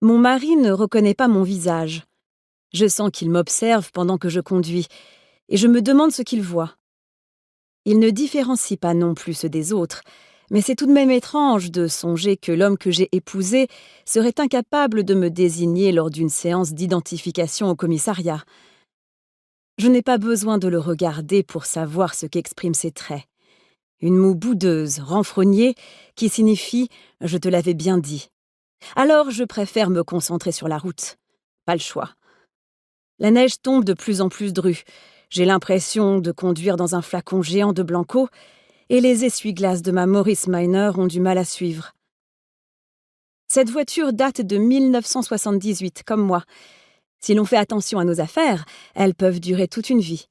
Mon mari ne reconnaît pas mon visage. Je sens qu'il m'observe pendant que je conduis, et je me demande ce qu'il voit. Il ne différencie pas non plus ceux des autres, mais c'est tout de même étrange de songer que l'homme que j'ai épousé serait incapable de me désigner lors d'une séance d'identification au commissariat. Je n'ai pas besoin de le regarder pour savoir ce qu'expriment ses traits. Une moue boudeuse, renfrognée, qui signifie « je te l'avais bien dit ». Alors je préfère me concentrer sur la route. Pas le choix. La neige tombe de plus en plus drue. J'ai l'impression de conduire dans un flacon géant de Blanco, et les essuie-glaces de ma Morris Minor ont du mal à suivre. Cette voiture date de 1978, comme moi. Si l'on fait attention à nos affaires, elles peuvent durer toute une vie.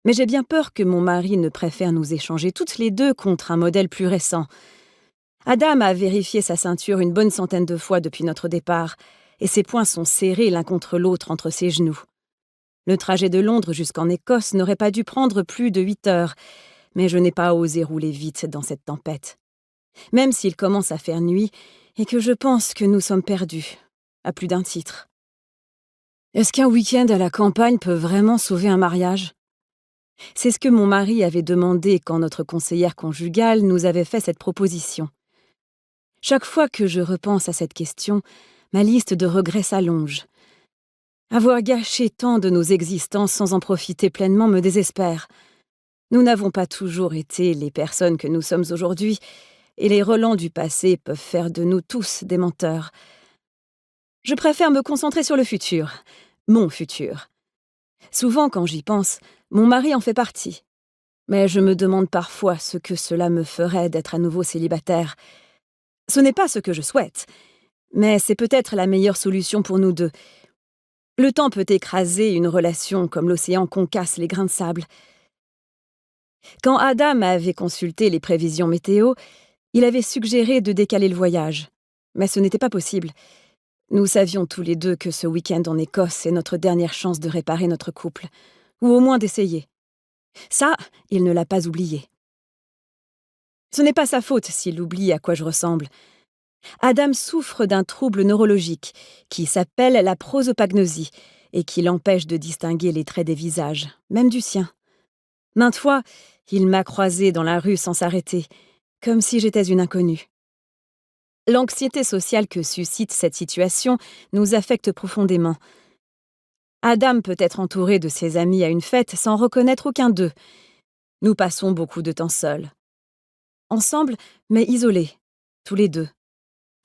Mais j'ai bien peur que mon mari ne préfère nous échanger toutes les deux contre un modèle plus récent. Adam a vérifié sa ceinture une bonne centaine de fois depuis notre départ, et ses poings sont serrés l'un contre l'autre entre ses genoux. Le trajet de Londres jusqu'en Écosse n'aurait pas dû prendre plus de 8 heures, mais je n'ai pas osé rouler vite dans cette tempête. Même s'il commence à faire nuit, et que je pense que nous sommes perdus, à plus d'un titre. Est-ce qu'un week-end à la campagne peut vraiment sauver un mariage ? C'est ce que mon mari avait demandé quand notre conseillère conjugale nous avait fait cette proposition. Chaque fois que je repense à cette question, ma liste de regrets s'allonge. Avoir gâché tant de nos existences sans en profiter pleinement me désespère. Nous n'avons pas toujours été les personnes que nous sommes aujourd'hui, et les relents du passé peuvent faire de nous tous des menteurs. Je préfère me concentrer sur le futur, mon futur. Souvent, quand j'y pense, mon mari en fait partie. Mais je me demande parfois ce que cela me ferait d'être à nouveau célibataire. Ce n'est pas ce que je souhaite, mais c'est peut-être la meilleure solution pour nous deux. Le temps peut écraser une relation comme l'océan concasse les grains de sable. Quand Adam avait consulté les prévisions météo, il avait suggéré de décaler le voyage. Mais ce n'était pas possible. Nous savions tous les deux que ce week-end en Écosse est notre dernière chance de réparer notre couple, ou au moins d'essayer. Ça, il ne l'a pas oublié. Ce n'est pas sa faute s'il oublie à quoi je ressemble. Adam souffre d'un trouble neurologique qui s'appelle la prosopagnosie et qui l'empêche de distinguer les traits des visages, même du sien. Maintes fois, il m'a croisée dans la rue sans s'arrêter, comme si j'étais une inconnue. L'anxiété sociale que suscite cette situation nous affecte profondément. Adam peut être entouré de ses amis à une fête sans reconnaître aucun d'eux. Nous passons beaucoup de temps seuls. Ensemble, mais isolés, tous les deux.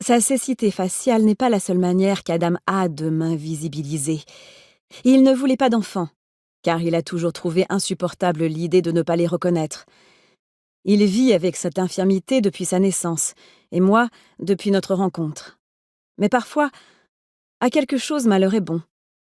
Sa cécité faciale n'est pas la seule manière qu'Adam a de m'invisibiliser. Il ne voulait pas d'enfants, car il a toujours trouvé insupportable l'idée de ne pas les reconnaître. Il vit avec cette infirmité depuis sa naissance, et moi, depuis notre rencontre. Mais parfois, à quelque chose malheur est bon.